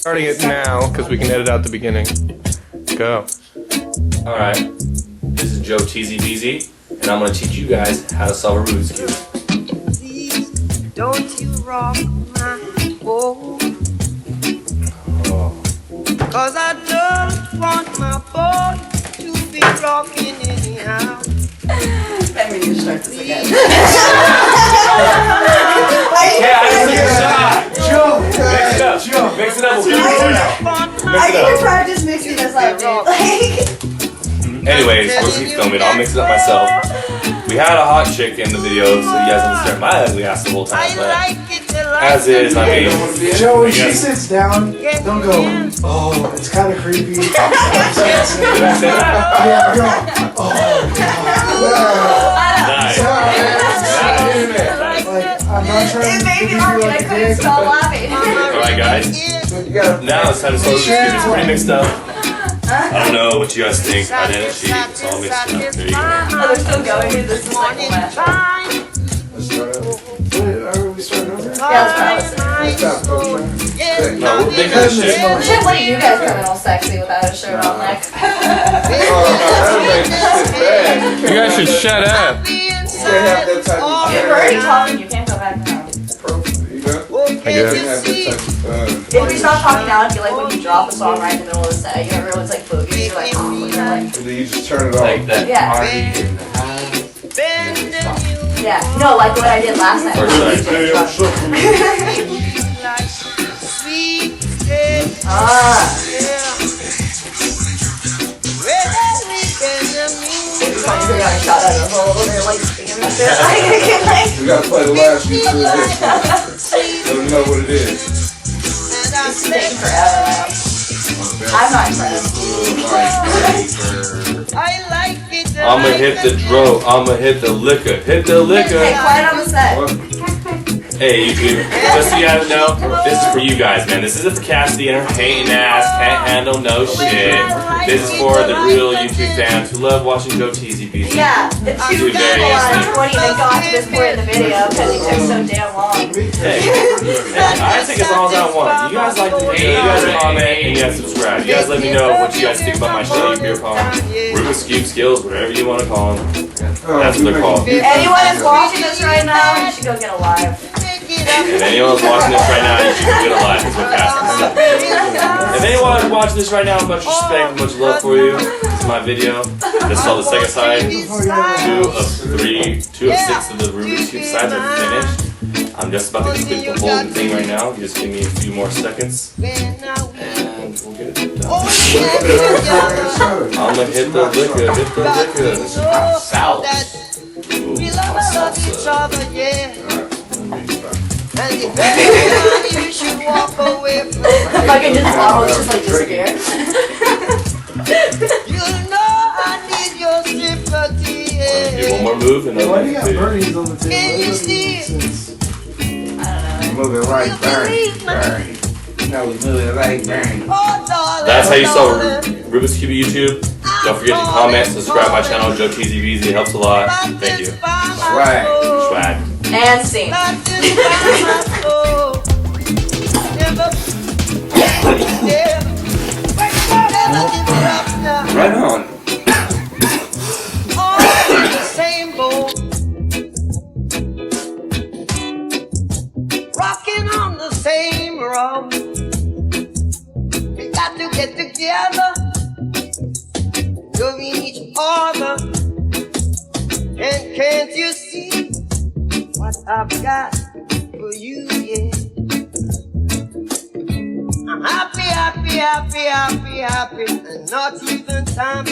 Starting it now because we can edit out the beginning. Go. Alright, this is joetzbz, and I'm going to teach you guys how to solve a Rubik's Cube. Please, don't you rock my boat. Cause I don't want my boat to be rocking anyhow. Then we need to start this again. Mix it up. I can practice mixing this up, dude. Anyways, we'll keep filming. I'll mix it up myself. We had a hot chick in the video, so you guys don't stare at my ugly ass the whole time. But as is, I mean. Joe, when she sits down, don't go, oh, it's kind of creepy. Did I say that? Yeah, go, oh, Nice. like, I'm not trying It to made me be happy. I like couldn't this, stop but laughing. Alright, guys. Now it's time to solve this cube. It's pretty mixed up. I don't know what you guys think. I didn't cheat. It's all mixed up. There you go. Oh, they're still going. Dude, this is like a match. let's start over. Are we starting over? Yeah, let's practice it. No, we're making this shit. Shit, what are you guys coming all sexy without a shirt on, like? You guys should shut up. We're already talking. You can't go back now. I guess. If we stop talking now, I feel like when you drop a song right in the middle of the set, you know, everyone's like boogieing, you're like, oh, you're like, And then you just turn it off. Like that. yeah. Yeah, no, like what I did last night. Ah. It's funny, they got shot out of the hole, they're like singing and shit. We gotta play the last few through this. Let them know what it is. It's taking forever now. I'm not impressed. I'ma hit the dro. I'ma hit the liquor. Hit the liquor. Hey, quiet on the set. Hey, YouTube. Just so you guys know, this is for you guys, man. This isn't for Cassidy and her hating ass, can't handle no shit. This is for the real YouTube fans who love watching joetzbz. Yeah, the two people out of 20 that got to this point in the video because it took so damn long. Hey, I take as long as I want. You guys like the video, you guys comment, and you guys subscribe. You guys let me know what you guys think about my show, beer pong, Rubik's Cube skills, whatever you want to call them. That's what they're called. If anyone is watching this right now, you should go get a live. If anyone's watching this right now, you should get a like. Is what Cassidy said. If anyone is watching this right now, much respect and much love for you. This is my video. This is all the second side. 2 of 6 of the Rubik's Cube sides are finished. I'm just about to complete the whole thing right now. You just give me a few more seconds, and we'll get it done. I'ma hit the liquor, hit the liquor. This is hot sauce. Ooh, hot salsa. Fucking just bottles just like disappear. Do one more move and then Why do you we'll got complete it. birdies on the table? Moving right, Bernie. No, we moving right, Bernie. That's how you solve Rubik's Cube YouTube. Don't forget to comment, subscribe my channel, joetzbz. It helps a lot. Thank you. Swag. Swag. And scene. Right on. Rocking on the same road. We got to get together, loving each other. And can't you see what I've got for you? Yeah, I'm happy, and not even time to